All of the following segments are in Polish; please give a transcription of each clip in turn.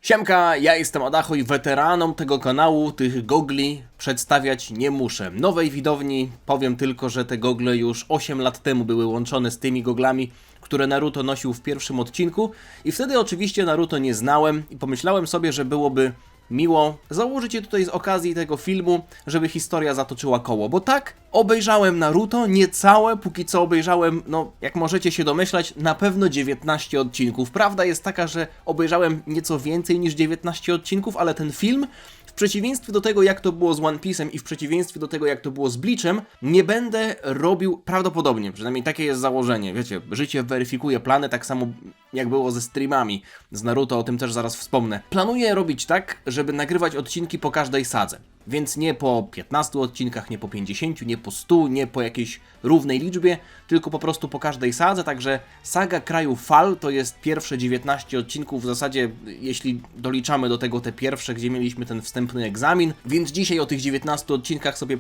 Siemka, ja jestem Adacho i weteranom tego kanału, tych gogli przedstawiać nie muszę. Nowej widowni powiem tylko, że te gogle już 8 lat temu były łączone z tymi goglami, które Naruto nosił w pierwszym odcinku i wtedy oczywiście Naruto nie znałem i pomyślałem sobie, że byłoby miło założyć je tutaj z okazji tego filmu, żeby historia zatoczyła koło, bo tak, obejrzałem Naruto, niecałe, póki co obejrzałem, no jak możecie się domyślać, na pewno 19 odcinków. Prawda jest taka, że obejrzałem nieco więcej niż 19 odcinków, ale ten film, w przeciwieństwie do tego, jak to było z One Piece'em i w przeciwieństwie do tego, jak to było z Bleachem, nie będę robił, prawdopodobnie, przynajmniej takie jest założenie, wiecie, życie weryfikuje plany, tak samo jak było ze streamami z Naruto, o tym też zaraz wspomnę. Planuję robić tak, żeby nagrywać odcinki po każdej sadze. Więc nie po 15 odcinkach, nie po 50, nie po 100, nie po jakiejś równej liczbie, tylko po prostu po każdej sadze, także Saga Kraju Fal to jest pierwsze 19 odcinków, w zasadzie jeśli doliczamy do tego te pierwsze, gdzie mieliśmy ten wstępny egzamin, więc dzisiaj o tych 19 odcinkach sobie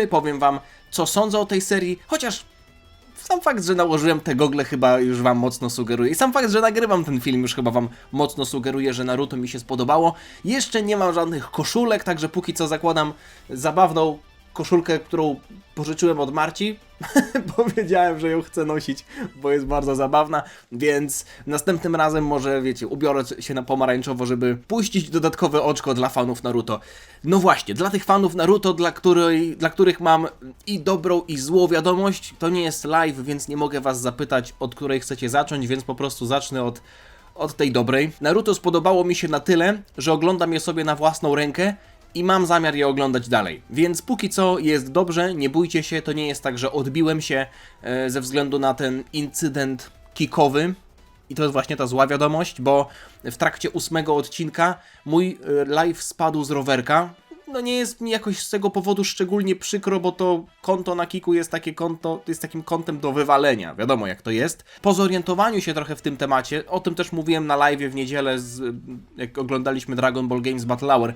powiem wam, co sądzę o tej serii, chociaż sam fakt, że nałożyłem te gogle chyba już wam mocno sugeruje i sam fakt, że nagrywam ten film już chyba wam mocno sugeruje, że Naruto mi się spodobało. Jeszcze nie mam żadnych koszulek, także póki co zakładam zabawną koszulkę, którą pożyczyłem od Marci. Powiedziałem, że ją chcę nosić, bo jest bardzo zabawna, więc następnym razem może, wiecie, ubiorę się na pomarańczowo, żeby puścić dodatkowe oczko dla fanów Naruto. No właśnie, dla tych fanów Naruto, dla których mam i dobrą, i złą wiadomość, to nie jest live, więc nie mogę was zapytać, od której chcecie zacząć, więc po prostu zacznę od tej dobrej. Naruto spodobało mi się na tyle, że oglądam je sobie na własną rękę i mam zamiar je oglądać dalej. Więc póki co jest dobrze, nie bójcie się, to nie jest tak, że odbiłem się ze względu na ten incydent kickowy. I to jest właśnie ta zła wiadomość, bo w trakcie 8 odcinka mój live spadł z rowerka. No nie jest mi jakoś z tego powodu szczególnie przykro, bo to konto na Kiku jest takie konto, jest takim kontem do wywalenia, wiadomo jak to jest. Po zorientowaniu się trochę w tym temacie, o tym też mówiłem na live w niedzielę, jak oglądaliśmy Dragon Ball Games Battle Hour,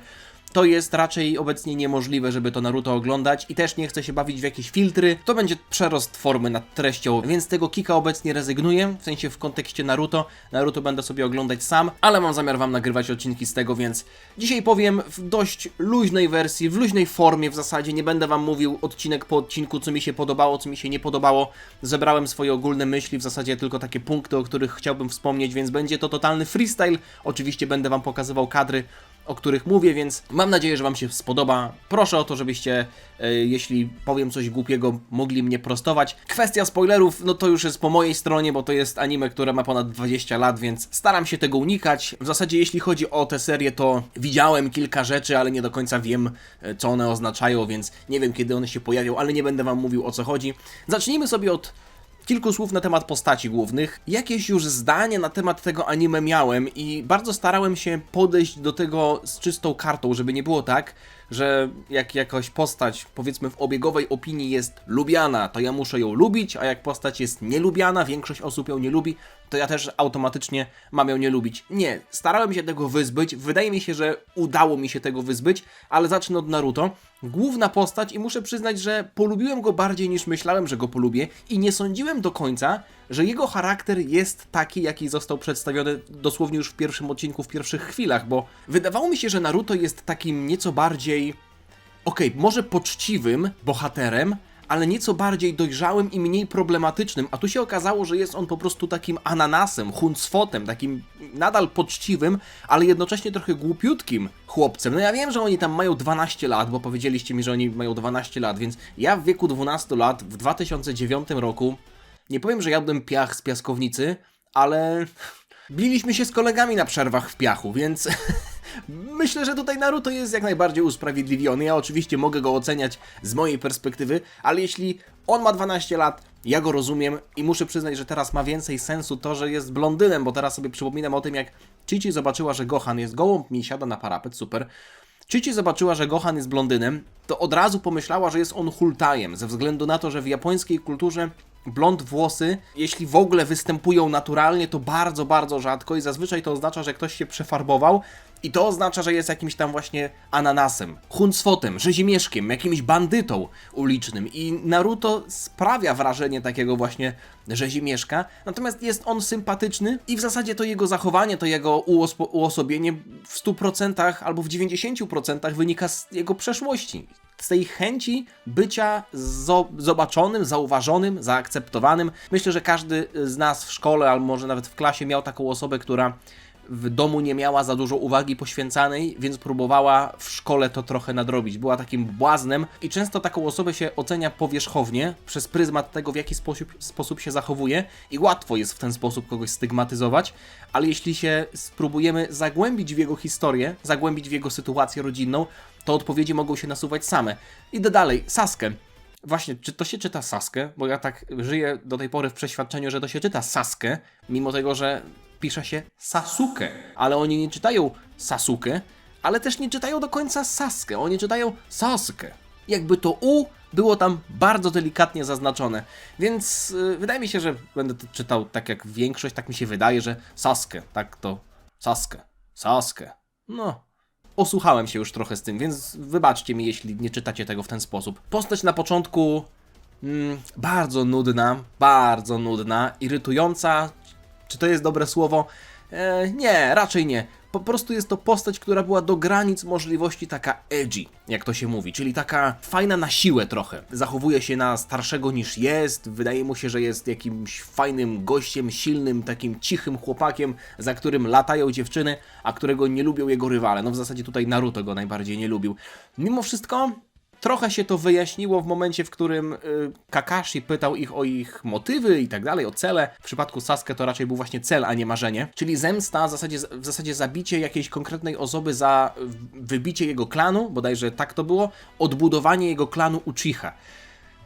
to jest raczej obecnie niemożliwe, żeby to Naruto oglądać i też nie chcę się bawić w jakieś filtry. To będzie przerost formy nad treścią, więc z tego Kika obecnie rezygnuję, w sensie w kontekście Naruto. Naruto będę sobie oglądać sam, ale mam zamiar wam nagrywać odcinki z tego, więc dzisiaj powiem w dość luźnej wersji, w luźnej formie w zasadzie. Nie będę wam mówił odcinek po odcinku, co mi się podobało, co mi się nie podobało. Zebrałem swoje ogólne myśli, w zasadzie tylko takie punkty, o których chciałbym wspomnieć, więc będzie to totalny freestyle. Oczywiście będę wam pokazywał kadry, o których mówię, więc mam nadzieję, że wam się spodoba. Proszę o to, żebyście, jeśli powiem coś głupiego, mogli mnie prostować. Kwestia spoilerów, no to już jest po mojej stronie, bo to jest anime, które ma ponad 20 lat, więc staram się tego unikać. W zasadzie jeśli chodzi o tę serię, to widziałem kilka rzeczy, ale nie do końca wiem, co one oznaczają, więc nie wiem, kiedy one się pojawią, ale nie będę wam mówił, o co chodzi. Zacznijmy sobie od kilku słów na temat postaci głównych. Jakieś już zdanie na temat tego anime miałem i bardzo starałem się podejść do tego z czystą kartą, żeby nie było tak, że jak jakaś postać, powiedzmy w obiegowej opinii jest lubiana, to ja muszę ją lubić, a jak postać jest nielubiana, większość osób ją nie lubi, to ja też automatycznie mam ją nie lubić. Nie, starałem się tego wyzbyć, wydaje mi się, że udało mi się tego wyzbyć, ale zacznę od Naruto. Główna postać i muszę przyznać, że polubiłem go bardziej niż myślałem, że go polubię i nie sądziłem do końca, że jego charakter jest taki, jaki został przedstawiony dosłownie już w pierwszym odcinku, w pierwszych chwilach, bo wydawało mi się, że Naruto jest takim nieco bardziej, może poczciwym bohaterem, ale nieco bardziej dojrzałym i mniej problematycznym, a tu się okazało, że jest on po prostu takim ananasem, huncwotem, takim nadal poczciwym, ale jednocześnie trochę głupiutkim chłopcem. No ja wiem, że oni tam mają 12 lat, bo powiedzieliście mi, że oni mają 12 lat, więc ja w wieku 12 lat, w 2009 roku, nie powiem, że jadłem piach z piaskownicy, ale biliśmy się z kolegami na przerwach w piachu, więc myślę, że tutaj Naruto jest jak najbardziej usprawiedliwiony. Ja oczywiście mogę go oceniać z mojej perspektywy, ale jeśli on ma 12 lat, ja go rozumiem i muszę przyznać, że teraz ma więcej sensu to, że jest blondynem, bo teraz sobie przypominam o tym, jak Chichi zobaczyła, że Gohan jest gołąb, mi siada na parapet, super. Chichi zobaczyła, że Gohan jest blondynem, to od razu pomyślała, że jest on hultajem, ze względu na to, że w japońskiej kulturze blond włosy, jeśli w ogóle występują naturalnie, to bardzo, bardzo rzadko i zazwyczaj to oznacza, że ktoś się przefarbował i to oznacza, że jest jakimś tam właśnie ananasem, huncwotem, rzezimieszkiem, jakimś bandytą ulicznym i Naruto sprawia wrażenie takiego właśnie rzezimieszka, natomiast jest on sympatyczny i w zasadzie to jego zachowanie, to jego uosobienie w 100% albo w 90% wynika z jego przeszłości. Z tej chęci bycia zobaczonym, zauważonym, zaakceptowanym. Myślę, że każdy z nas w szkole, albo może nawet w klasie miał taką osobę, która w domu nie miała za dużo uwagi poświęcanej, więc próbowała w szkole to trochę nadrobić. Była takim błaznem i często taką osobę się ocenia powierzchownie, przez pryzmat tego, w jaki sposób się zachowuje i łatwo jest w ten sposób kogoś stygmatyzować, ale jeśli się spróbujemy zagłębić w jego historię, zagłębić w jego sytuację rodzinną, to odpowiedzi mogą się nasuwać same. Idę dalej. Sasuke. Właśnie, czy to się czyta Sasuke? Bo ja tak żyję do tej pory w przeświadczeniu, że to się czyta Sasuke, mimo tego, że pisze się Sasuke. Ale oni nie czytają Sasuke, ale też nie czytają do końca Sasuke. Oni czytają Sasuke. Jakby to U było tam bardzo delikatnie zaznaczone. Więc wydaje mi się, że będę to czytał tak jak większość, tak mi się wydaje, że Sasuke. Tak to Sasuke. Sasuke. No. Osłuchałem się już trochę z tym, więc wybaczcie mi, jeśli nie czytacie tego w ten sposób. Postać na początku bardzo nudna, irytująca. Czy to jest dobre słowo? Nie, raczej nie. Po prostu jest to postać, która była do granic możliwości taka edgy, jak to się mówi, czyli taka fajna na siłę trochę. Zachowuje się na starszego niż jest, wydaje mu się, że jest jakimś fajnym gościem, silnym, takim cichym chłopakiem, za którym latają dziewczyny, a którego nie lubią jego rywale. No w zasadzie tutaj Naruto go najbardziej nie lubił. Mimo wszystko trochę się to wyjaśniło w momencie, w którym Kakashi pytał ich o ich motywy i tak dalej, o cele. W przypadku Sasuke to raczej był właśnie cel, a nie marzenie. Czyli zemsta, w zasadzie zabicie jakiejś konkretnej osoby za wybicie jego klanu, bodajże tak to było, odbudowanie jego klanu Uchiha.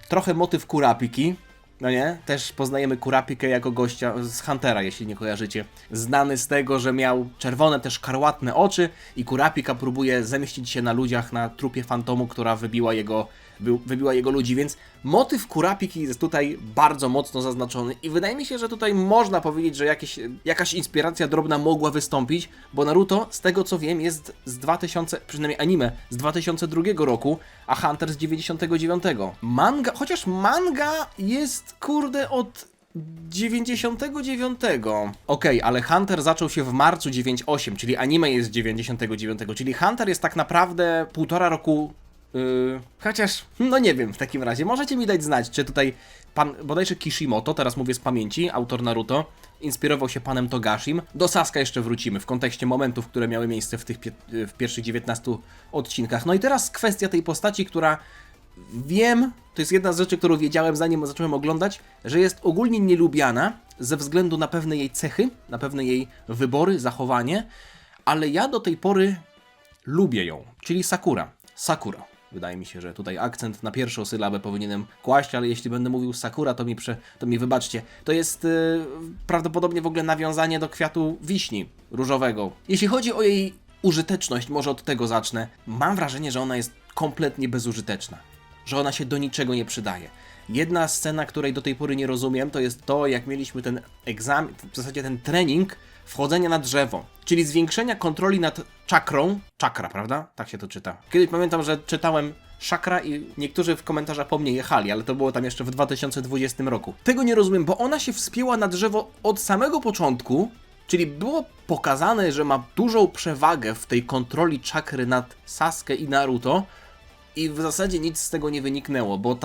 Trochę motyw Kurapiki. No nie? Też poznajemy Kurapikę jako gościa z Huntera, jeśli nie kojarzycie. Znany z tego, że miał czerwone, też szkarłatne oczy i Kurapika próbuje zemścić się na ludziach, na trupie fantomu, która wybiła jego ludzi, więc motyw Kurapiki jest tutaj bardzo mocno zaznaczony i wydaje mi się, że tutaj można powiedzieć, że jakaś inspiracja drobna mogła wystąpić, bo Naruto, z tego co wiem, jest z 2000, przynajmniej anime, z 2002 roku, a Hunter z 99. Chociaż manga jest, kurde, od 99. Okej, ale Hunter zaczął się w marcu 98, czyli anime jest z 99, czyli Hunter jest tak naprawdę 1,5 roku. Chociaż, no nie wiem w takim razie, możecie mi dać znać, czy tutaj pan, bodajże Kishimoto, teraz mówię z pamięci, autor Naruto, inspirował się panem Togashim. Do Sasuke jeszcze wrócimy w kontekście momentów, które miały miejsce w pierwszych 19 odcinkach. No i teraz kwestia tej postaci, która wiem, to jest jedna z rzeczy, którą wiedziałem zanim zacząłem oglądać, że jest ogólnie nielubiana ze względu na pewne jej cechy, na pewne jej wybory, zachowanie, ale ja do tej pory lubię ją, czyli Sakura. Wydaje mi się, że tutaj akcent na pierwszą sylabę powinienem kłaść, ale jeśli będę mówił Sakura, to mi wybaczcie. To jest prawdopodobnie w ogóle nawiązanie do kwiatu wiśni różowego. Jeśli chodzi o jej użyteczność, może od tego zacznę, mam wrażenie, że ona jest kompletnie bezużyteczna. Że ona się do niczego nie przydaje. Jedna scena, której do tej pory nie rozumiem, to jest to, jak mieliśmy ten egzamin, w zasadzie ten trening wchodzenia na drzewo, czyli zwiększenia kontroli nad czakrą. Czakra, prawda? Tak się to czyta. Kiedyś pamiętam, że czytałem czakra i niektórzy w komentarzach po mnie jechali, ale to było tam jeszcze w 2020 roku. Tego nie rozumiem, bo ona się wspięła na drzewo od samego początku, czyli było pokazane, że ma dużą przewagę w tej kontroli czakry nad Sasuke i Naruto, i w zasadzie nic z tego nie wyniknęło, bo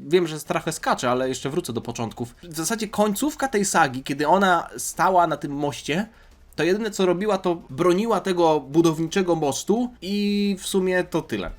wiem, że trochę skacze, ale jeszcze wrócę do początków. W zasadzie końcówka tej sagi, kiedy ona stała na tym moście, to jedyne co robiła, to broniła tego budowniczego mostu i w sumie to tyle.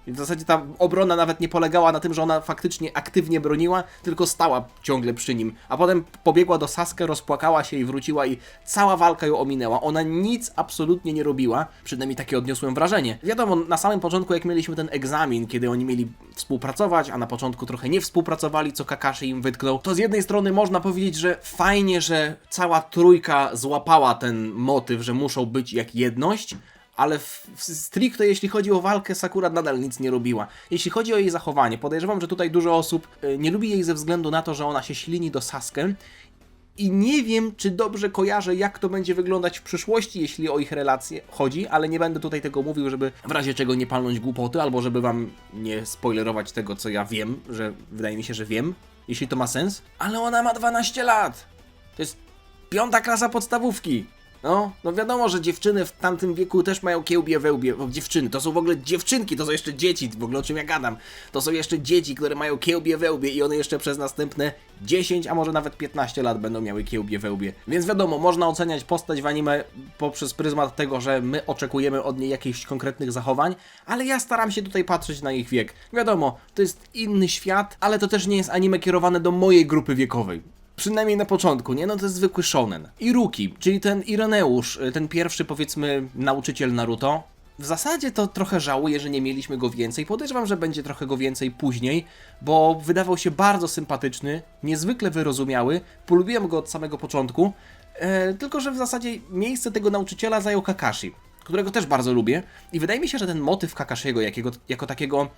I w zasadzie ta obrona nawet nie polegała na tym, że ona faktycznie aktywnie broniła, tylko stała ciągle przy nim. A potem pobiegła do Sasuke, rozpłakała się i wróciła i cała walka ją ominęła. Ona nic absolutnie nie robiła, przynajmniej takie odniosłem wrażenie. Wiadomo, na samym początku jak mieliśmy ten egzamin, kiedy oni mieli współpracować, a na początku trochę nie współpracowali, co Kakashi im wytknął, to z jednej strony można powiedzieć, że fajnie, że cała trójka złapała ten motyw, że muszą być jak jedność, ale stricte jeśli chodzi o walkę, Sakura nadal nic nie robiła. Jeśli chodzi o jej zachowanie, podejrzewam, że tutaj dużo osób nie lubi jej ze względu na to, że ona się ślini do Sasuke i nie wiem, czy dobrze kojarzę, jak to będzie wyglądać w przyszłości, jeśli o ich relacje chodzi, ale nie będę tutaj tego mówił, żeby w razie czego nie palnąć głupoty, albo żeby wam nie spoilerować tego, co ja wiem, że wydaje mi się, że wiem, jeśli to ma sens. Ale ona ma 12 lat! To jest 5. klasa podstawówki! No wiadomo, że dziewczyny w tamtym wieku też mają kiełbie wełbie, bo dziewczyny, to są w ogóle dziewczynki, to są jeszcze dzieci, w ogóle o czym ja gadam. To są jeszcze dzieci, które mają kiełbie wełbie i one jeszcze przez następne 10, a może nawet 15 lat będą miały kiełbie wełbie. Więc wiadomo, można oceniać postać w anime poprzez pryzmat tego, że my oczekujemy od niej jakichś konkretnych zachowań, ale ja staram się tutaj patrzeć na ich wiek. Wiadomo, to jest inny świat, ale to też nie jest anime kierowane do mojej grupy wiekowej. Przynajmniej na początku, nie? No to jest zwykły shonen. Iruki, czyli ten Ireneusz, ten pierwszy, powiedzmy, nauczyciel Naruto. W zasadzie to trochę żałuję, że nie mieliśmy go więcej. Podejrzewam, że będzie trochę go więcej później, bo wydawał się bardzo sympatyczny, niezwykle wyrozumiały. Polubiłem go od samego początku, tylko że w zasadzie miejsce tego nauczyciela zajął Kakashi, którego też bardzo lubię. I wydaje mi się, że ten motyw Kakashiego jako takiego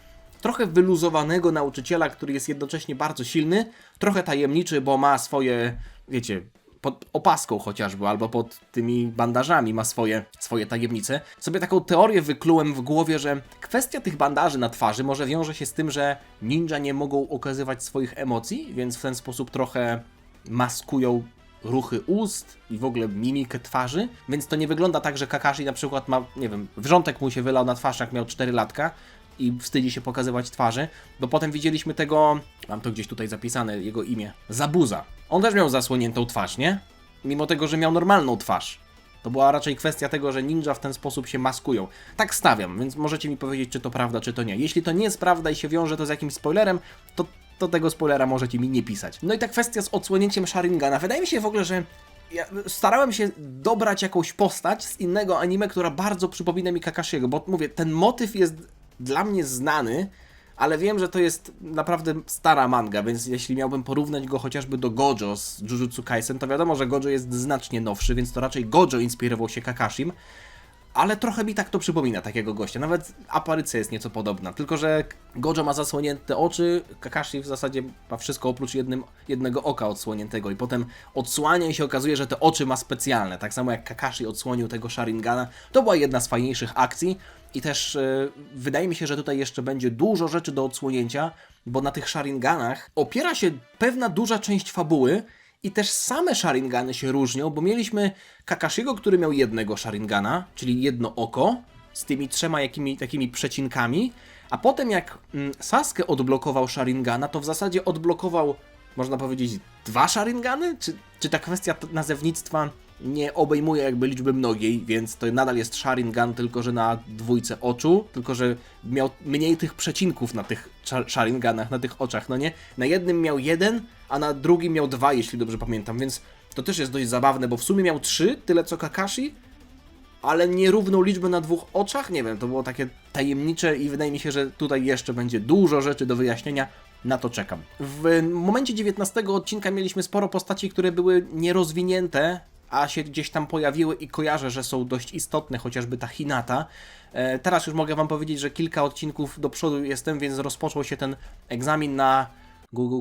trochę wyluzowanego nauczyciela, który jest jednocześnie bardzo silny, trochę tajemniczy, bo ma swoje, wiecie, pod opaską chociażby, albo pod tymi bandażami ma swoje tajemnice. Sobie taką teorię wyklułem w głowie, że kwestia tych bandaży na twarzy może wiąże się z tym, że ninja nie mogą okazywać swoich emocji, więc w ten sposób trochę maskują ruchy ust i w ogóle mimikę twarzy, więc to nie wygląda tak, że Kakashi na przykład ma, nie wiem, wrzątek mu się wylał na twarz, jak miał 4 latka, i wstydzi się pokazywać twarzy, bo potem widzieliśmy tego, mam to gdzieś tutaj zapisane, jego imię, Zabuza. On też miał zasłoniętą twarz, nie? Mimo tego, że miał normalną twarz. To była raczej kwestia tego, że ninja w ten sposób się maskują. Tak stawiam, więc możecie mi powiedzieć, czy to prawda, czy to nie. Jeśli to nie jest prawda i się wiąże to z jakimś spoilerem, to tego spoilera możecie mi nie pisać. No i ta kwestia z odsłonięciem Sharingana. Wydaje mi się w ogóle, że ja starałem się dobrać jakąś postać z innego anime, która bardzo przypomina mi Kakashiego, bo mówię, ten motyw jest dla mnie znany, ale wiem, że to jest naprawdę stara manga, więc jeśli miałbym porównać go chociażby do Gojo z Jujutsu Kaisen, to wiadomo, że Gojo jest znacznie nowszy, więc to raczej Gojo inspirował się Kakashim, ale trochę mi tak to przypomina takiego gościa, nawet aparycja jest nieco podobna, tylko że Gojo ma zasłonięte oczy, Kakashi w zasadzie ma wszystko oprócz jednego oka odsłoniętego i potem odsłania i się okazuje, że te oczy ma specjalne, tak samo jak Kakashi odsłonił tego Sharingana. To była jedna z fajniejszych akcji i też wydaje mi się, że tutaj jeszcze będzie dużo rzeczy do odsłonięcia, bo na tych Sharinganach opiera się pewna duża część fabuły. I też same Sharingany się różnią, bo mieliśmy Kakashiego, który miał jednego Sharingana, czyli jedno oko, z tymi 3 takimi przecinkami, a potem jak Sasuke odblokował Sharingana, to w zasadzie odblokował, można powiedzieć, 2 Sharingany? Czy ta kwestia nazewnictwa nie obejmuje jakby liczby mnogiej, więc to nadal jest Sharingan, tylko że na 2 oczu, tylko że miał mniej tych przecinków na tych Sharinganach, na tych oczach, no nie? Na jednym miał 1, a na drugim miał 2, jeśli dobrze pamiętam, więc to też jest dość zabawne, bo w sumie miał 3, tyle co Kakashi, ale nierówną liczbę na 2 oczach, nie wiem, to było takie tajemnicze i wydaje mi się, że tutaj jeszcze będzie dużo rzeczy do wyjaśnienia, na to czekam. W momencie 19 odcinka mieliśmy sporo postaci, które były nierozwinięte, a się gdzieś tam pojawiły i kojarzę, że są dość istotne, chociażby ta Hinata. Teraz już mogę wam powiedzieć, że kilka odcinków do przodu jestem, więc rozpoczął się ten egzamin na Go.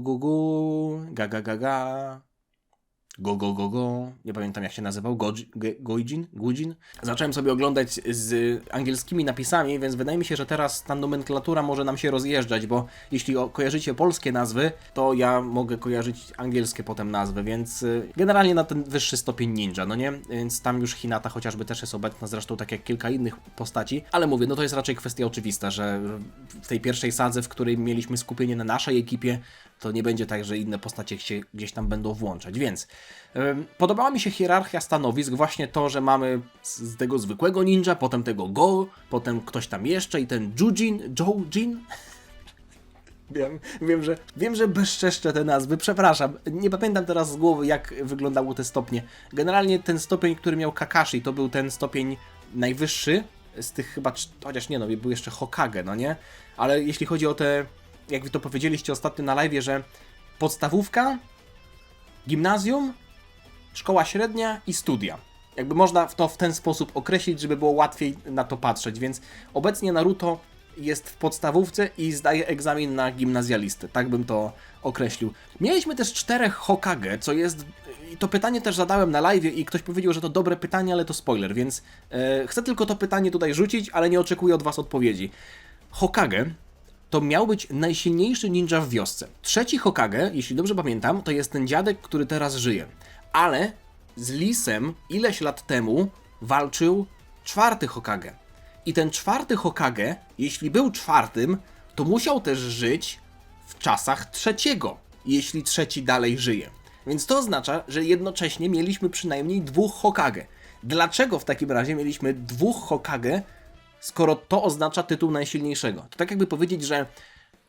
Nie pamiętam jak się nazywał. Gujin. Zacząłem sobie oglądać z angielskimi napisami, więc wydaje mi się, że teraz ta nomenklatura może nam się rozjeżdżać, bo jeśli kojarzycie polskie nazwy, to ja mogę kojarzyć angielskie potem nazwy, więc generalnie na ten wyższy stopień ninja, no nie? Więc tam już Hinata chociażby też jest obecna, zresztą tak jak kilka innych postaci, ale mówię, no to jest raczej kwestia oczywista, że w tej pierwszej sadze, w której mieliśmy skupienie na naszej ekipie, to nie będzie tak, że inne postacie się gdzieś tam będą włączać, więc podobała mi się hierarchia stanowisk, właśnie to, że mamy z tego zwykłego ninja, potem tego Go, potem ktoś tam jeszcze i ten Joujin. Wiem, że bezczeszczę te nazwy, przepraszam, nie pamiętam teraz z głowy, jak wyglądały te stopnie. Generalnie ten stopień, który miał Kakashi, to był ten stopień najwyższy z tych chyba, chociaż nie no, był jeszcze Hokage, no nie? Ale jeśli chodzi o te, jak wy to powiedzieliście ostatnio na live'ie, że podstawówka, gimnazjum, szkoła średnia i studia. Jakby można to w ten sposób określić, żeby było łatwiej na to patrzeć, więc obecnie Naruto jest w podstawówce i zdaje egzamin na gimnazjalistę, tak bym to określił. Mieliśmy też 4 Hokage, co jest... I to pytanie też zadałem na live i ktoś powiedział, że to dobre pytanie, ale to spoiler, więc chcę tylko to pytanie tutaj rzucić, ale nie oczekuję od was odpowiedzi. Hokage to miał być najsilniejszy ninja w wiosce. 3. Hokage, jeśli dobrze pamiętam, to jest ten dziadek, który teraz żyje. Ale z Lisem ileś lat temu walczył 4. Hokage. I ten 4. Hokage, jeśli był 4., to musiał też żyć w czasach 3., jeśli 3. dalej żyje. Więc to oznacza, że jednocześnie mieliśmy przynajmniej 2 Hokage. Dlaczego w takim razie mieliśmy 2 Hokage, skoro to oznacza tytuł najsilniejszego? To tak jakby powiedzieć, że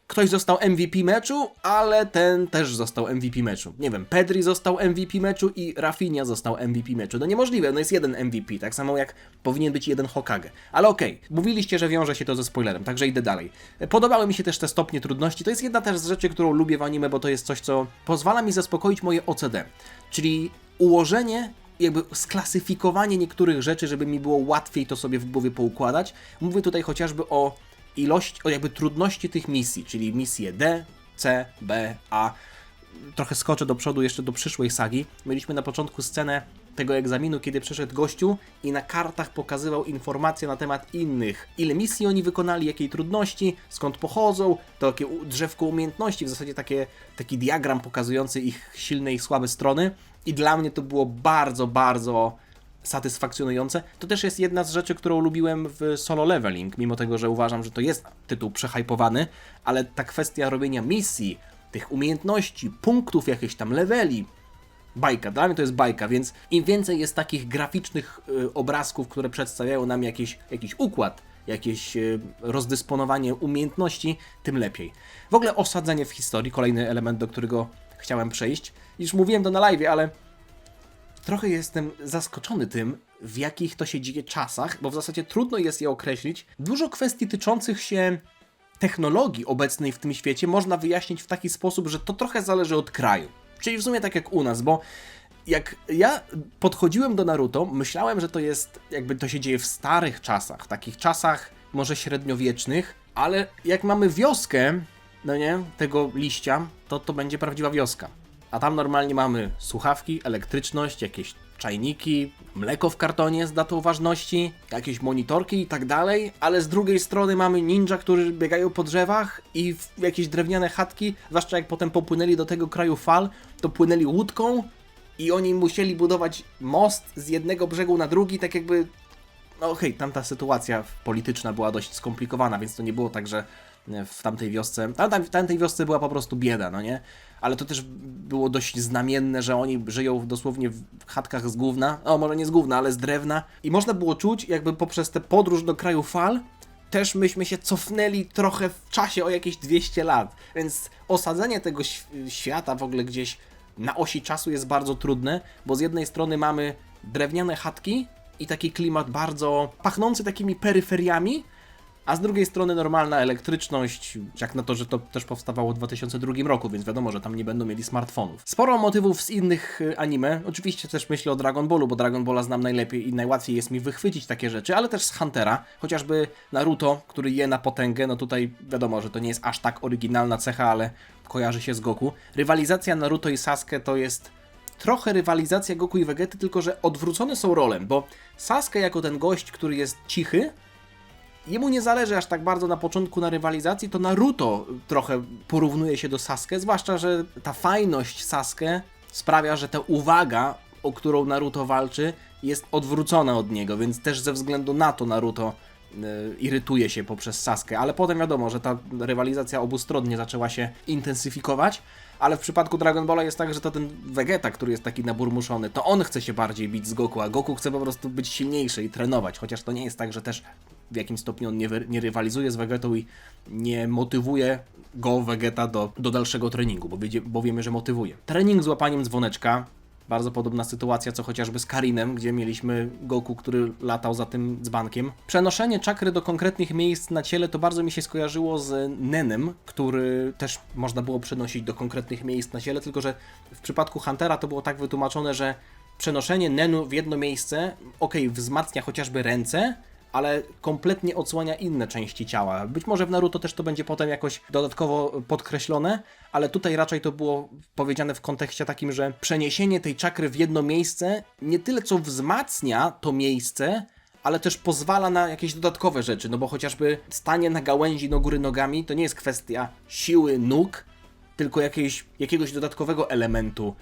ktoś został MVP meczu, ale ten też został MVP meczu. Nie wiem, Pedri został MVP meczu i Rafinha został MVP meczu. No niemożliwe, no jest jeden MVP, tak samo jak powinien być jeden Hokage. Ale okej, mówiliście, że wiąże się to ze spoilerem, także idę dalej. Podobały mi się też te stopnie trudności. To jest jedna też z rzeczy, którą lubię w anime, bo to jest coś, co pozwala mi zaspokoić moje OCD. Czyli ułożenie, jakby sklasyfikowanie niektórych rzeczy, żeby mi było łatwiej to sobie w głowie poukładać. Mówię tutaj chociażby o jakby trudności tych misji, czyli misje D, C, B, A. Trochę skoczę do przodu jeszcze do przyszłej sagi. Mieliśmy na początku scenę tego egzaminu, kiedy przyszedł gościu i na kartach pokazywał informacje na temat innych. Ile misji oni wykonali, jakiej trudności, skąd pochodzą, to takie drzewko umiejętności, w zasadzie taki diagram pokazujący ich silne i słabe strony. I dla mnie to było bardzo, bardzo satysfakcjonujące. To też jest jedna z rzeczy, którą lubiłem w Solo Leveling, mimo tego, że uważam, że to jest tytuł przehypowany, ale ta kwestia robienia misji, tych umiejętności, punktów, jakichś tam leveli, bajka. Dla mnie to jest bajka, więc im więcej jest takich graficznych obrazków, które przedstawiają nam jakiś układ, jakieś rozdysponowanie umiejętności, tym lepiej. W ogóle osadzenie w historii, kolejny element, do którego chciałem przejść. Już mówiłem to na live, ale trochę jestem zaskoczony tym, w jakich to się dzieje czasach, bo w zasadzie trudno jest je określić. Dużo kwestii tyczących się technologii obecnej w tym świecie można wyjaśnić w taki sposób, że to trochę zależy od kraju. Czyli w sumie tak jak u nas, bo jak ja podchodziłem do Naruto, myślałem, że to jest, jakby to się dzieje w starych czasach, takich czasach może średniowiecznych, ale jak mamy wioskę, no nie, tego liścia, to będzie prawdziwa wioska. A tam normalnie mamy słuchawki, elektryczność, jakieś czajniki, mleko w kartonie z datą ważności, jakieś monitorki i tak dalej, ale z drugiej strony mamy ninja, którzy biegają po drzewach i jakieś drewniane chatki, zwłaszcza jak potem popłynęli do tego kraju fal, to płynęli łódką i oni musieli budować most z jednego brzegu na drugi, tak jakby... No okej, tamta sytuacja polityczna była dość skomplikowana, więc to nie było tak, że w tamtej wiosce... W tamtej wiosce była po prostu bieda, no nie? Ale to też było dość znamienne, że oni żyją dosłownie w chatkach z gówna, może nie z gówna, ale z drewna. I można było czuć, jakby poprzez tę podróż do kraju fal, też myśmy się cofnęli trochę w czasie o jakieś 200 lat. Więc osadzenie tego świata w ogóle gdzieś na osi czasu jest bardzo trudne, bo z jednej strony mamy drewniane chatki i taki klimat bardzo pachnący takimi peryferiami, a z drugiej strony normalna elektryczność, jak na to, że to też powstawało w 2002 roku, więc wiadomo, że tam nie będą mieli smartfonów. Sporo motywów z innych anime, oczywiście też myślę o Dragon Ballu, bo Dragon Balla znam najlepiej i najłatwiej jest mi wychwycić takie rzeczy, ale też z Huntera, chociażby Naruto, który je na potęgę, no tutaj wiadomo, że to nie jest aż tak oryginalna cecha, ale kojarzy się z Goku. Rywalizacja Naruto i Sasuke to jest trochę rywalizacja Goku i Vegety, tylko że odwrócone są role, bo Sasuke jako ten gość, który jest cichy, jemu nie zależy aż tak bardzo na początku na rywalizacji, to Naruto trochę porównuje się do Sasuke, zwłaszcza, że ta fajność Sasuke sprawia, że ta uwaga, o którą Naruto walczy, jest odwrócona od niego, więc też ze względu na to Naruto irytuje się poprzez Sasuke, ale potem wiadomo, że ta rywalizacja obustronnie zaczęła się intensyfikować, ale w przypadku Dragon Balla jest tak, że to ten Vegeta, który jest taki naburmuszony, to on chce się bardziej bić z Goku, a Goku chce po prostu być silniejszy i trenować, chociaż to nie jest tak, że też w jakimś stopniu on nie rywalizuje z Vegetą i nie motywuje go Vegeta do dalszego treningu, bo wiemy, że motywuje. Trening z łapaniem dzwoneczka, bardzo podobna sytuacja co chociażby z Karinem, gdzie mieliśmy Goku, który latał za tym dzbankiem. Przenoszenie czakry do konkretnych miejsc na ciele to bardzo mi się skojarzyło z Nenem, który też można było przenosić do konkretnych miejsc na ciele, tylko że w przypadku Huntera to było tak wytłumaczone, że przenoszenie Nenu w jedno miejsce, wzmacnia chociażby ręce, ale kompletnie odsłania inne części ciała. Być może w Naruto też to będzie potem jakoś dodatkowo podkreślone, ale tutaj raczej to było powiedziane w kontekście takim, że przeniesienie tej czakry w jedno miejsce nie tyle co wzmacnia to miejsce, ale też pozwala na jakieś dodatkowe rzeczy, no bo chociażby stanie na gałęzi do góry nogami to nie jest kwestia siły nóg, tylko jakiegoś dodatkowego elementu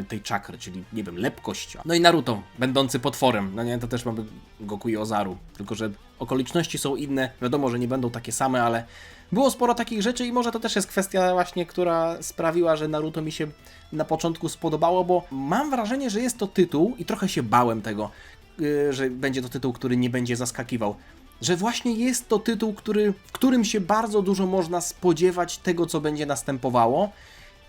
tej czakry, czyli, nie wiem, lepkość. No i Naruto, będący potworem, no nie, to też mamy Goku i Ozaru, tylko że okoliczności są inne, wiadomo, że nie będą takie same, ale było sporo takich rzeczy i może to też jest kwestia właśnie, która sprawiła, że Naruto mi się na początku spodobało, bo mam wrażenie, że jest to tytuł i trochę się bałem tego, że będzie to tytuł, który nie będzie zaskakiwał. Że właśnie jest to tytuł, w którym się bardzo dużo można spodziewać tego, co będzie następowało.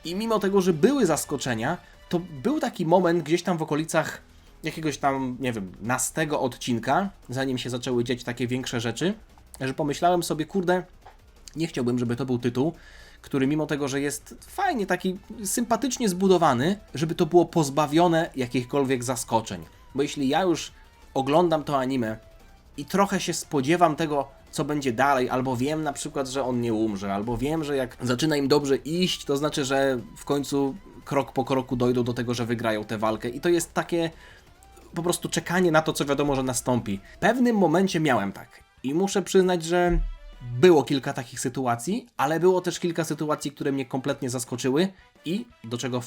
I mimo tego, że były zaskoczenia, to był taki moment gdzieś tam w okolicach jakiegoś tam, nie wiem, 12 odcinka, zanim się zaczęły dziać takie większe rzeczy, że pomyślałem sobie, kurde, nie chciałbym, żeby to był tytuł, który mimo tego, że jest fajnie, taki sympatycznie zbudowany, żeby to było pozbawione jakichkolwiek zaskoczeń. Bo jeśli ja już oglądam to anime i trochę się spodziewam tego, co będzie dalej, albo wiem na przykład, że on nie umrze, albo wiem, że jak zaczyna im dobrze iść, to znaczy, że w końcu krok po kroku dojdą do tego, że wygrają tę walkę. I to jest takie po prostu czekanie na to, co wiadomo, że nastąpi. W pewnym momencie miałem tak. I muszę przyznać, że było kilka takich sytuacji, ale było też kilka sytuacji, które mnie kompletnie zaskoczyły i, do czego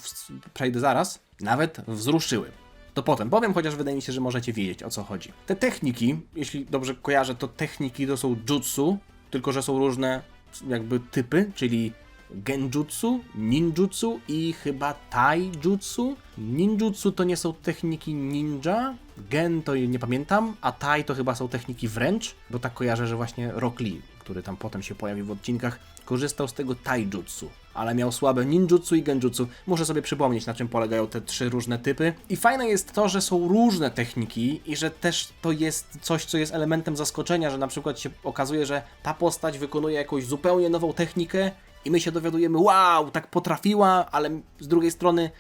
przejdę zaraz, nawet wzruszyły. To potem powiem, chociaż wydaje mi się, że możecie wiedzieć, o co chodzi. Te techniki, jeśli dobrze kojarzę, to techniki to są jutsu, tylko że są różne jakby typy, czyli genjutsu, ninjutsu i chyba taijutsu. Ninjutsu to nie są techniki ninja, gen to nie pamiętam, a tai to chyba są techniki wręcz, bo tak kojarzę, że właśnie Rock Lee, który tam potem się pojawił w odcinkach, korzystał z tego taijutsu, ale miał słabe ninjutsu i genjutsu. Muszę sobie przypomnieć, na czym polegają te trzy różne typy. I fajne jest to, że są różne techniki i że też to jest coś, co jest elementem zaskoczenia, że na przykład się okazuje, że ta postać wykonuje jakąś zupełnie nową technikę i my się dowiadujemy, wow, tak potrafiła, ale z drugiej strony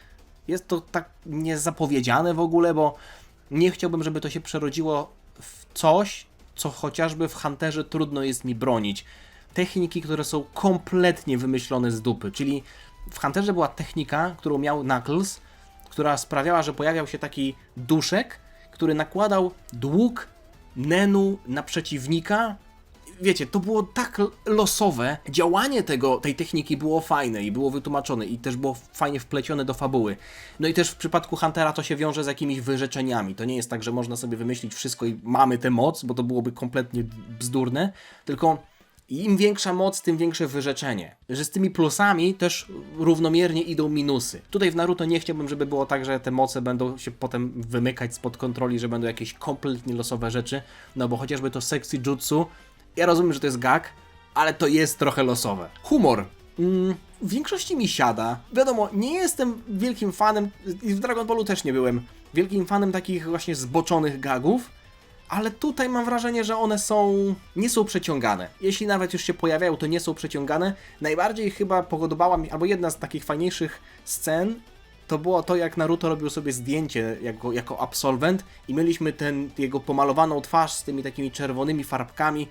jest to tak niezapowiedziane w ogóle, bo nie chciałbym, żeby to się przerodziło w coś, co chociażby w Hunterze trudno jest mi bronić. Techniki, które są kompletnie wymyślone z dupy, czyli w Hunterze była technika, którą miał Knuckles, która sprawiała, że pojawiał się taki duszek, który nakładał dług Nenu na przeciwnika. Wiecie, to było tak losowe. Działanie tej techniki było fajne i było wytłumaczone i też było fajnie wplecione do fabuły. No i też w przypadku Huntera to się wiąże z jakimiś wyrzeczeniami. To nie jest tak, że można sobie wymyślić wszystko i mamy tę moc, bo to byłoby kompletnie bzdurne, tylko im większa moc, tym większe wyrzeczenie. Że z tymi plusami też równomiernie idą minusy. Tutaj w Naruto nie chciałbym, żeby było tak, że te moce będą się potem wymykać spod kontroli, że będą jakieś kompletnie losowe rzeczy, no bo chociażby to sexy jutsu, ja rozumiem, że to jest gag, ale to jest trochę losowe. Humor. W większości mi siada. Wiadomo, nie jestem wielkim fanem, i w Dragon Ballu też nie byłem wielkim fanem takich właśnie zboczonych gagów, ale tutaj mam wrażenie, że one nie są przeciągane. Jeśli nawet już się pojawiają, to nie są przeciągane. Najbardziej chyba podobała mi, albo jedna z takich fajniejszych scen, to było to, jak Naruto robił sobie zdjęcie jako absolwent i mieliśmy jego pomalowaną twarz z tymi takimi czerwonymi farbkami,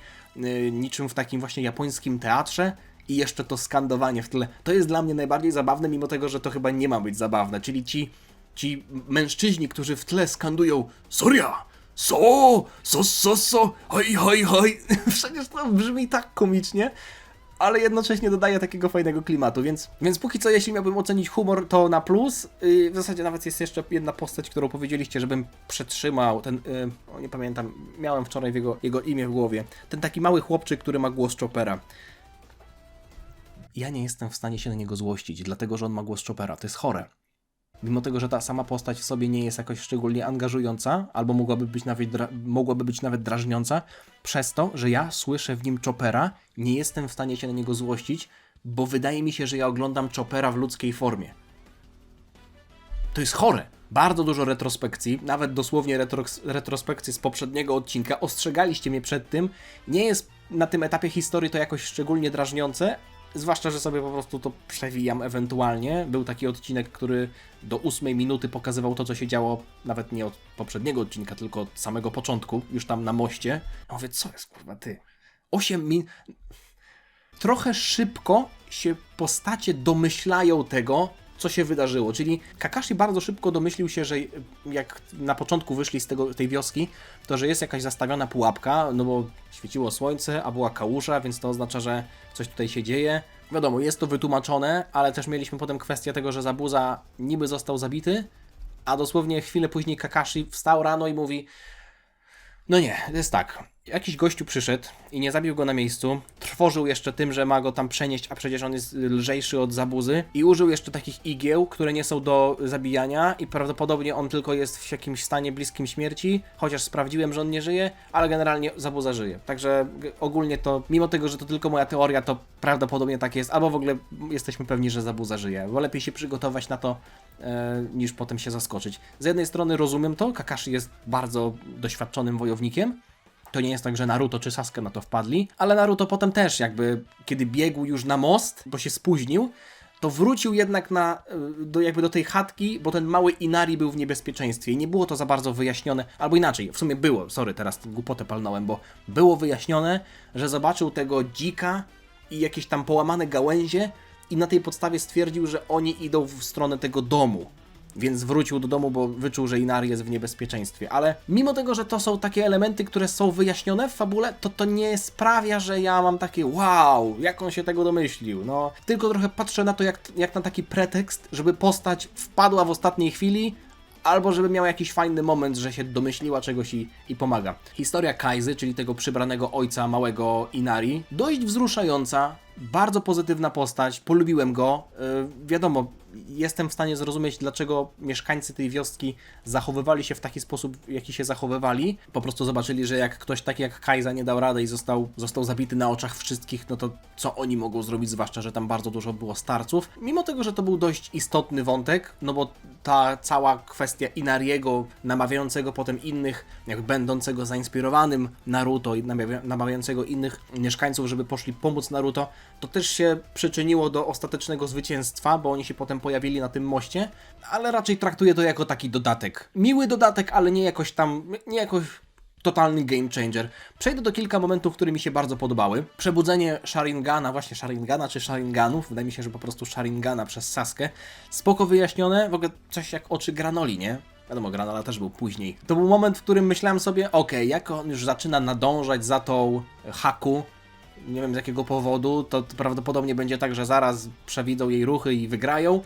niczym w takim właśnie japońskim teatrze i jeszcze to skandowanie w tle. To jest dla mnie najbardziej zabawne, mimo tego, że to chyba nie ma być zabawne. Czyli ci mężczyźni, którzy w tle skandują Soria! Hoj, hoj, hoj. Przecież to brzmi tak komicznie, ale jednocześnie dodaje takiego fajnego klimatu, więc póki co, jeśli miałbym ocenić humor, to na plus. W zasadzie nawet jest jeszcze jedna postać, którą powiedzieliście, żebym przetrzymał, nie pamiętam, miałem wczoraj jego imię w głowie. Ten taki mały chłopczyk, który ma głos Choppera. Ja nie jestem w stanie się na niego złościć, dlatego że on ma głos Choppera, to jest chore. Mimo tego, że ta sama postać w sobie nie jest jakoś szczególnie angażująca, albo mogłaby być nawet drażniąca, przez to, że ja słyszę w nim Choppera, nie jestem w stanie się na niego złościć, bo wydaje mi się, że ja oglądam Choppera w ludzkiej formie. To jest chore. Bardzo dużo retrospekcji, nawet dosłownie retrospekcji z poprzedniego odcinka. Ostrzegaliście mnie przed tym. Nie jest na tym etapie historii to jakoś szczególnie drażniące, Zwłaszcza, że sobie po prostu to przewijam ewentualnie. Był taki odcinek, który do 8 minuty pokazywał to, co się działo, nawet nie od poprzedniego odcinka, tylko od samego początku, już tam na moście. Ja mówię, co jest kurwa ty? 8 minut... Trochę szybko się postacie domyślają tego, co się wydarzyło. Czyli Kakashi bardzo szybko domyślił się, że jak na początku wyszli z tej wioski, to że jest jakaś zastawiona pułapka, no bo świeciło słońce, a była kałuża, więc to oznacza, że coś tutaj się dzieje. Wiadomo, jest to wytłumaczone, ale też mieliśmy potem kwestię tego, że Zabuza niby został zabity, a dosłownie chwilę później Kakashi wstał rano i mówi: no nie, to jest tak. Jakiś gościu przyszedł i nie zabił go na miejscu, trwożył jeszcze tym, że ma go tam przenieść, a przecież on jest lżejszy od Zabuzy, i użył jeszcze takich igieł, które nie są do zabijania i prawdopodobnie on tylko jest w jakimś stanie bliskim śmierci, chociaż sprawdziłem, że on nie żyje, ale generalnie Zabuza żyje. Także ogólnie to, mimo tego, że to tylko moja teoria, to prawdopodobnie tak jest, albo w ogóle jesteśmy pewni, że Zabuza żyje, bo lepiej się przygotować na to, niż potem się zaskoczyć. Z jednej strony rozumiem to, Kakashi jest bardzo doświadczonym wojownikiem. To nie jest tak, że Naruto czy Sasuke na to wpadli, ale Naruto potem też jakby, kiedy biegł już na most, bo się spóźnił, to wrócił jednak do tej chatki, bo ten mały Inari był w niebezpieczeństwie i nie było to za bardzo wyjaśnione, albo inaczej, w sumie było, sorry, teraz głupotę palnąłem, bo było wyjaśnione, że zobaczył tego dzika i jakieś tam połamane gałęzie i na tej podstawie stwierdził, że oni idą w stronę tego domu. Więc wrócił do domu, bo wyczuł, że Inari jest w niebezpieczeństwie. Ale mimo tego, że to są takie elementy, które są wyjaśnione w fabule, to nie sprawia, że ja mam takie wow, jak on się tego domyślił. No, tylko trochę patrzę na to jak na taki pretekst, żeby postać wpadła w ostatniej chwili, albo żeby miała jakiś fajny moment, że się domyśliła czegoś i pomaga. Historia Kaizy, czyli tego przybranego ojca małego Inari, dość wzruszająca, bardzo pozytywna postać, polubiłem go. Wiadomo, jestem w stanie zrozumieć, dlaczego mieszkańcy tej wioski zachowywali się w taki sposób, w jaki się zachowywali. Po prostu zobaczyli, że jak ktoś taki jak Kaiza nie dał rady i został zabity na oczach wszystkich, no to co oni mogą zrobić, zwłaszcza, że tam bardzo dużo było starców. Mimo tego, że to był dość istotny wątek, no bo ta cała kwestia Inariego, namawiającego potem innych, jakby będącego zainspirowanym Naruto i namawiającego innych mieszkańców, żeby poszli pomóc Naruto, to też się przyczyniło do ostatecznego zwycięstwa, bo oni się potem pojawili na tym moście, ale raczej traktuję to jako taki dodatek. Miły dodatek, ale nie jakoś totalny game changer. Przejdę do kilka momentów, które mi się bardzo podobały. Przebudzenie Sharingana, właśnie Sharingana czy Sharinganów, wydaje mi się, że po prostu Sharingana przez Sasuke. Spoko wyjaśnione, w ogóle coś jak oczy Granoli, nie? Wiadomo, Granola też był później. To był moment, w którym myślałem sobie, okej, jak on już zaczyna nadążać za tą Haku, nie wiem z jakiego powodu, to prawdopodobnie będzie tak, że zaraz przewidzą jej ruchy i wygrają.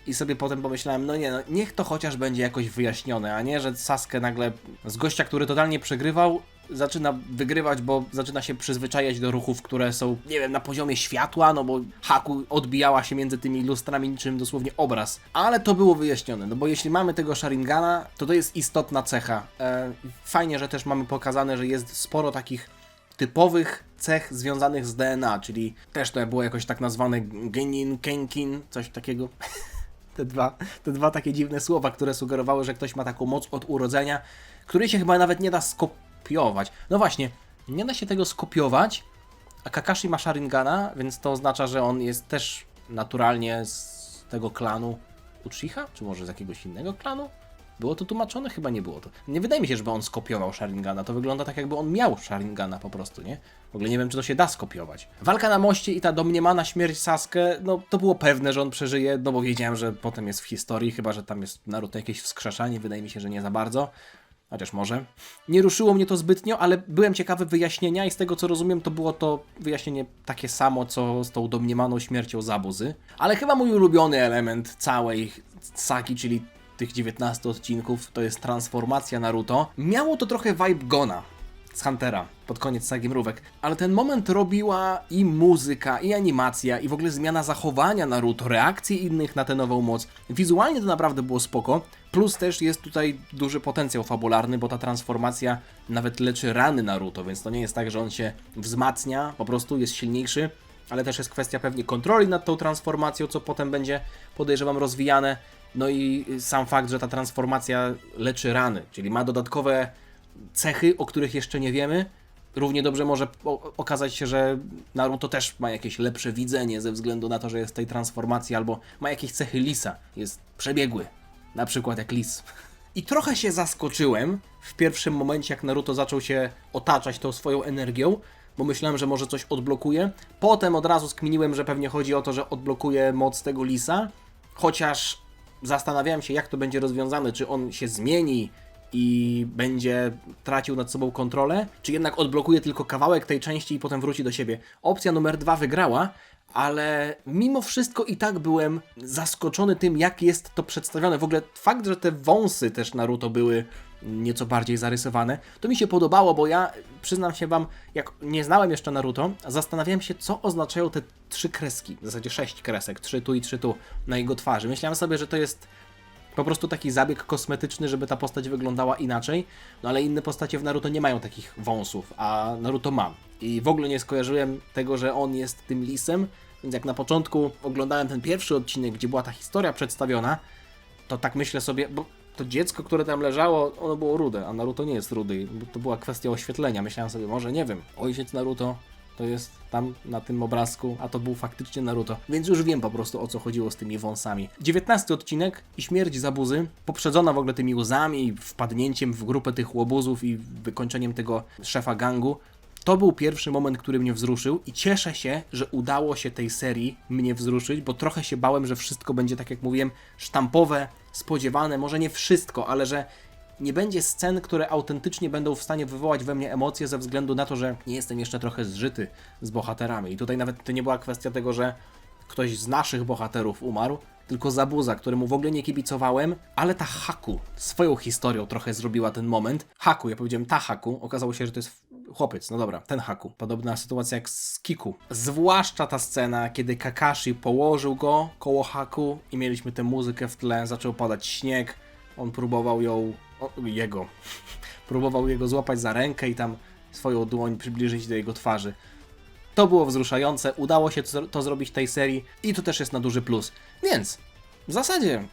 I sobie potem pomyślałem, no niech to chociaż będzie jakoś wyjaśnione, a nie, że Sasuke nagle z gościa, który totalnie przegrywał, zaczyna wygrywać, bo zaczyna się przyzwyczajać do ruchów, które są, nie wiem, na poziomie światła, no bo Haku odbijała się między tymi lustrami niczym dosłownie obraz. Ale to było wyjaśnione, no bo jeśli mamy tego Sharingana, to jest istotna cecha. Fajnie, że też mamy pokazane, że jest sporo takich typowych cech związanych z DNA, czyli też to było jakoś tak nazwane Genin, Kenkin, coś takiego. Te dwa takie dziwne słowa, które sugerowały, że ktoś ma taką moc od urodzenia, której się chyba nawet nie da skopiować. No właśnie, nie da się tego skopiować, a Kakashi ma Sharingana, więc to oznacza, że on jest też naturalnie z tego klanu Uchiha, czy może z jakiegoś innego klanu? Było to tłumaczone? Chyba nie było to. Nie wydaje mi się, żeby on skopiował Sharingana. To wygląda tak, jakby on miał Sharingana po prostu, nie? W ogóle nie wiem, czy to się da skopiować. Walka na moście i ta domniemana śmierć Sasuke, no to było pewne, że on przeżyje, no bo wiedziałem, że potem jest w historii, chyba że tam jest Naruto jakieś wskrzeszanie, wydaje mi się, że nie za bardzo. Chociaż może. Nie ruszyło mnie to zbytnio, ale byłem ciekawy wyjaśnienia i z tego co rozumiem, to było to wyjaśnienie takie samo, co z tą domniemaną śmiercią Zabuzy. Ale chyba mój ulubiony element całej sagi, czyli tych 19 odcinków, to jest transformacja Naruto. Miało to trochę vibe Gona z Huntera pod koniec sagi Mrówek, ale ten moment robiła i muzyka, i animacja, i w ogóle zmiana zachowania Naruto, reakcje innych na tę nową moc. Wizualnie to naprawdę było spoko, plus też jest tutaj duży potencjał fabularny, bo ta transformacja nawet leczy rany Naruto, więc to nie jest tak, że on się wzmacnia, po prostu jest silniejszy, ale też jest kwestia pewnie kontroli nad tą transformacją, co potem będzie, podejrzewam, rozwijane. No i sam fakt, że ta transformacja leczy rany, czyli ma dodatkowe cechy, o których jeszcze nie wiemy, Równie dobrze może okazać się, że Naruto też ma jakieś lepsze widzenie ze względu na to, że jest w tej transformacji, albo ma jakieś cechy lisa, jest przebiegły, na przykład jak lis. I trochę się zaskoczyłem w pierwszym momencie, jak Naruto zaczął się otaczać tą swoją energią, bo myślałem, że może coś odblokuje. Potem od razu skminiłem, że pewnie chodzi o to, że odblokuje moc tego lisa, chociaż zastanawiałem się, jak to będzie rozwiązane, czy on się zmieni i będzie tracił nad sobą kontrolę, czy jednak odblokuje tylko kawałek tej części i potem wróci do siebie. Opcja numer 2 wygrała, ale mimo wszystko i tak byłem zaskoczony tym, jak jest to przedstawione. W ogóle fakt, że te wąsy też Naruto były nieco bardziej zarysowane, to mi się podobało, bo ja, przyznam się wam, jak nie znałem jeszcze Naruto, zastanawiałem się, co oznaczają te 3 kreski, w zasadzie 6 kresek, 3 tu i 3 tu na jego twarzy. Myślałem sobie, że to jest po prostu taki zabieg kosmetyczny, żeby ta postać wyglądała inaczej, no ale inne postacie w Naruto nie mają takich wąsów, a Naruto ma. I w ogóle nie skojarzyłem tego, że on jest tym lisem, więc jak na początku oglądałem ten pierwszy odcinek, gdzie była ta historia przedstawiona, to tak myślę sobie, bo to dziecko, które tam leżało, ono było rude, a Naruto nie jest rudy, bo to była kwestia oświetlenia. Myślałem sobie, może nie wiem, ojciec Naruto to jest tam na tym obrazku, a to był faktycznie Naruto. Więc już wiem po prostu, o co chodziło z tymi wąsami. 19 odcinek i śmierć Zabuzy, poprzedzona w ogóle tymi łzami, wpadnięciem w grupę tych łobuzów i wykończeniem tego szefa gangu. To był pierwszy moment, który mnie wzruszył i cieszę się, że udało się tej serii mnie wzruszyć, bo trochę się bałem, że wszystko będzie, tak jak mówiłem, sztampowe, spodziewane, może nie wszystko, ale że nie będzie scen, które autentycznie będą w stanie wywołać we mnie emocje ze względu na to, że nie jestem jeszcze trochę zżyty z bohaterami. I tutaj nawet to nie była kwestia tego, że ktoś z naszych bohaterów umarł, tylko Zabuza, któremu w ogóle nie kibicowałem, ale ta Haku swoją historią trochę zrobiła ten moment. Haku, ja powiedziałem ta Haku, okazało się, że to jest chłopiec, no dobra, ten Haku. Podobna sytuacja jak z Kiku. Zwłaszcza ta scena, kiedy Kakashi położył go koło Haku i mieliśmy tę muzykę w tle, zaczął padać śnieg, on próbował próbował jego złapać za rękę i tam swoją dłoń przybliżyć do jego twarzy. To było wzruszające, udało się to zrobić w tej serii i to też jest na duży plus. Więc w zasadzie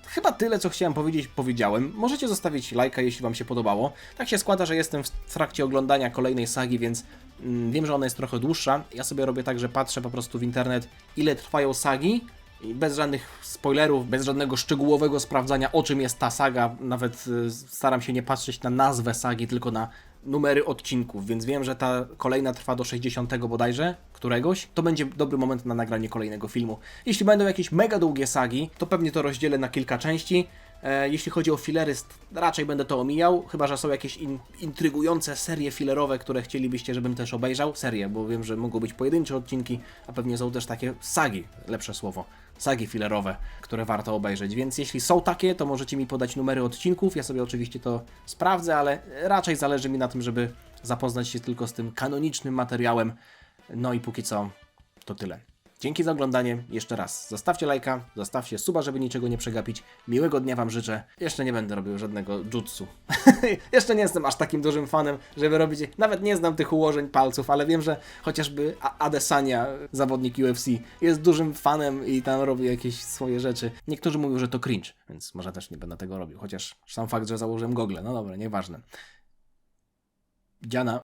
chyba tyle, co chciałem powiedzieć, powiedziałem. Możecie zostawić lajka, jeśli wam się podobało. Tak się składa, że jestem w trakcie oglądania kolejnej sagi, więc wiem, że ona jest trochę dłuższa. Ja sobie robię tak, że patrzę po prostu w internet, ile trwają sagi. I bez żadnych spoilerów, bez żadnego szczegółowego sprawdzania, o czym jest ta saga. Nawet staram się nie patrzeć na nazwę sagi, tylko na numery odcinków, więc wiem, że ta kolejna trwa do 60 bodajże, któregoś. To będzie dobry moment na nagranie kolejnego filmu. Jeśli będą jakieś mega długie sagi, to pewnie to rozdzielę na kilka części. Jeśli chodzi o filery, raczej będę to omijał, chyba że są jakieś intrygujące serie filerowe, które chcielibyście, żebym też obejrzał. Serie, bo wiem, że mogą być pojedyncze odcinki, a pewnie są też takie sagi, lepsze słowo, sagi filerowe, które warto obejrzeć. Więc jeśli są takie, to możecie mi podać numery odcinków, ja sobie oczywiście to sprawdzę, ale raczej zależy mi na tym, żeby zapoznać się tylko z tym kanonicznym materiałem. No i póki co, to tyle. Dzięki za oglądanie. Jeszcze raz zostawcie lajka, zostawcie suba, żeby niczego nie przegapić. Miłego dnia wam życzę. Jeszcze nie będę robił żadnego jutsu. Jeszcze nie jestem aż takim dużym fanem, żeby robić... Nawet nie znam tych ułożeń palców, ale wiem, że chociażby Adesanya, zawodnik UFC, jest dużym fanem i tam robi jakieś swoje rzeczy. Niektórzy mówią, że to cringe, więc może też nie będę tego robił. Chociaż sam fakt, że założyłem gogle. No dobra, nieważne. Dziana.